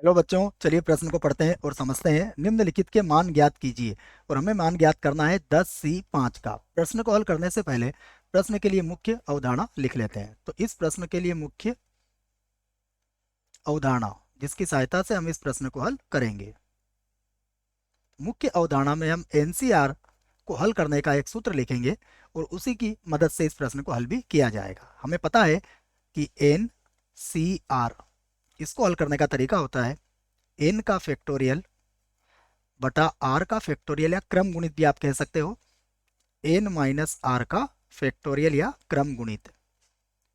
Hello बच्चों, चलिए प्रश्न को पढ़ते हैं और समझते हैं। निम्नलिखित के मान ज्ञात कीजिए। और हमें मान ज्ञात करना है 10C5 का। प्रश्न को हल करने से पहले प्रश्न के लिए मुख्य अवधारणा लिख लेते हैं। तो इस प्रश्न के लिए मुख्य अवधारणा जिसकी सहायता से हम इस प्रश्न को हल करेंगे। मुख्य अवधारणा में हम एनसीआर को हल करने का एक सूत्र लिखेंगे और उसी की मदद से इस प्रश्न को हल भी किया जाएगा। हमें पता है कि एनसीआर इसको हल करने का तरीका होता है एन का फैक्टोरियल बटा आर का फैक्टोरियल या क्रम गुणित भी आप कह सकते हो। एन माइनस आर का फैक्टोरियल या क्रम गुणित।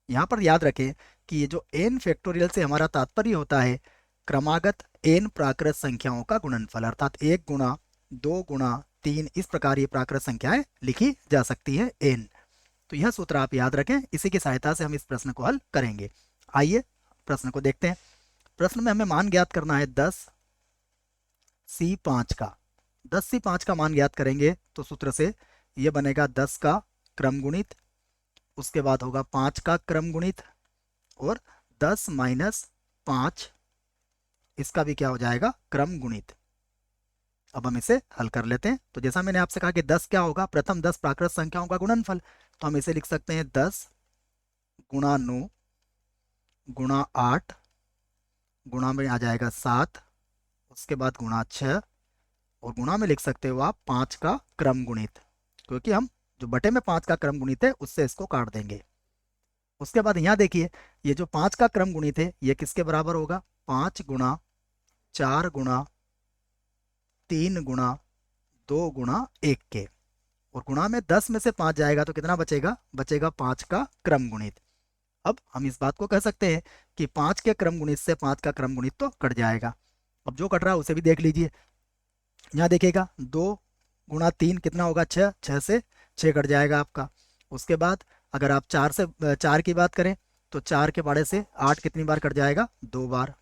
यहाँ पर याद रखें कि ये जो एन फैक्टोरियल से हमारा तात्पर्य होता है क्रमागत एन प्राकृत संख्याओं का गुणनफल, अर्थात 1 गुणा 2 गुणा 3, इस प्रकार ये प्राकृत संख्याएं लिखी जा सकती है एन। तो यह सूत्र आप याद रखें, इसी की सहायता से हम इस प्रश्न को हल करेंगे। आइए प्रश्न को देखते हैं। प्रश्न में हमें मान ज्ञात करना है 10C5 का। 10C5 का मान ज्ञात करेंगे तो सूत्र से ये बनेगा 10 का क्रम गुणित, उसके बाद होगा 5 का क्रम गुणित और 10 माइनस 5 इसका भी क्या हो जाएगा, क्रम गुणित। अब हम इसे हल कर लेते हैं। तो जैसा मैंने आपसे कहा कि 10 क्या होगा, प्रथम 10 प्राकृत संख्याओं का गुणनफल। तो हम इसे लिख सकते हैं 10 गुणा 9 गुणा 8 गुणा में आ जाएगा 7, उसके बाद गुणा 6 और गुणा में लिख सकते हो आप 5 का क्रम गुणित, क्योंकि हम जो बटे में 5 का क्रम गुणित है उससे इसको काट देंगे। उसके बाद यहाँ देखिए, ये जो 5 का क्रम गुणित है ये किसके बराबर होगा, 5 गुणा 4 गुणा 3 गुणा 2 गुणा 1 के। और गुणा में 10 में से 5 जाएगा तो कितना बचेगा, बचेगा 5 का क्रम गुणित। अब हम इस बात को कह सकते हैं कि 5 के क्रम गुणित से 5 का क्रम गुणित तो कट जाएगा। अब जो कट रहा है उसे भी देख लीजिए। यहाँ देखिएगा 2 गुणा 3 कितना होगा, 6, 6 से 6 कट जाएगा आपका। उसके बाद अगर आप 4 की बात करें तो 4 के पहाड़े से 8 कितनी बार कट जाएगा, 2 बार।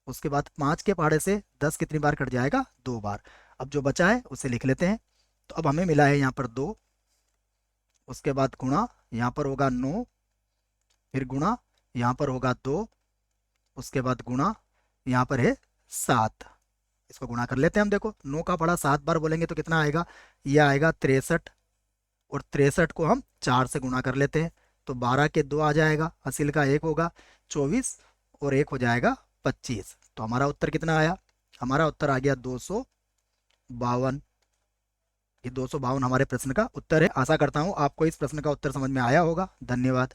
उसके बाद 5 के पहाड़े से 10 कितनी बार कट जाएगा, 2 बार। अब जो बचा है उसे लिख लेते हैं। तो अब हमें मिला है यहाँ पर 2, उसके बाद गुणा, यहाँ पर होगा 9, फिर गुणा, यहाँ पर होगा 2, उसके बाद गुणा, यहाँ पर है 7। इसको गुणा कर लेते हैं हम। देखो 9 का पढ़ा 7 बार बोलेंगे तो कितना आएगा, यह आएगा 63। और 63 को हम 4 से गुणा कर लेते हैं तो 12 के 2 आ जाएगा, हासिल का 1 होगा 24 और 1 हो जाएगा 25। तो हमारा उत्तर कितना आया, हमारा उत्तर आ गया 252। ये 252 हमारे प्रश्न का उत्तर है। आशा करता हूँ आपको इस प्रश्न का उत्तर समझ में आया होगा। धन्यवाद।